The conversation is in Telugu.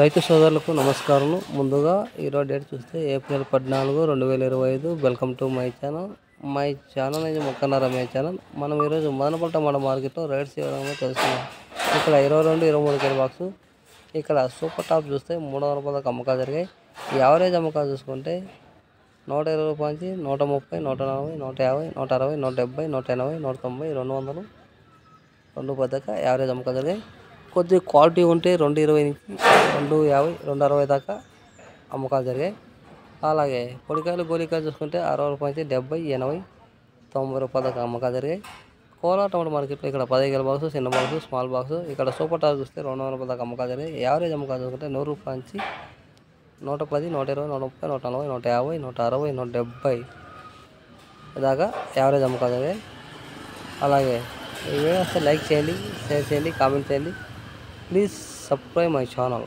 రైతు సోదరులకు నమస్కారం. ముందుగా ఈరోజు డేట్ చూస్తే April 14, 2025. Welcome to my channel ఇది మొక్కన్న రమేష్ ఛానల్. మనం ఈరోజు మదనపల్లి టమాటా మార్కెట్లో రేట్స్ ఏ విధంగా తెలుసుకున్నాం. ఇక్కడ 22, 23 కేజీ బాక్సు. ఇక్కడ సూపర్ టాప్ చూస్తే 300 రూపాయలకు అమ్మకాలు జరిగాయి. యావరేజ్ అమ్మకాలు చూసుకుంటే 120 రూపాయల నుంచి 130, 140, 150, 160, 170, 180, 190, 200, 210 దాకా యావరేజ్ అమ్మకాలు జరిగాయి. కొద్దిగా క్వాలిటీ ఉంటే 220 నుంచి 250, 260 దాకా అమ్మకాలు జరిగాయి. అలాగే పొడికాయలు గోలికాయలు చూసుకుంటే 60 రూపాయల నుంచి 70, 80, 90 రూపాయల దాకా అమ్మకాలు జరిగాయి. కోలా టమాటా మార్కెట్లో ఇక్కడ 10 కేజీల బాక్సు, చిన్న బాక్సు, స్మాల్ బాక్సు. ఇక్కడ సూపర్ టాప్ చూస్తే 200 రూపాయల దాకా అమ్మకాలు జరిగాయి. యావరేజ్ అమ్మకాలు చూసుకుంటే 100 రూపాయల నుంచి 110, 120, 130, 140, 150, 160, 170 దాకా యావరేజ్ అమ్మకాలు జరిగాయి. అలాగే ఈ వీడియో వస్తే లైక్ చేయండి, షేర్ చేయండి, కామెంట్ చేయండి. Please subscribe my channel.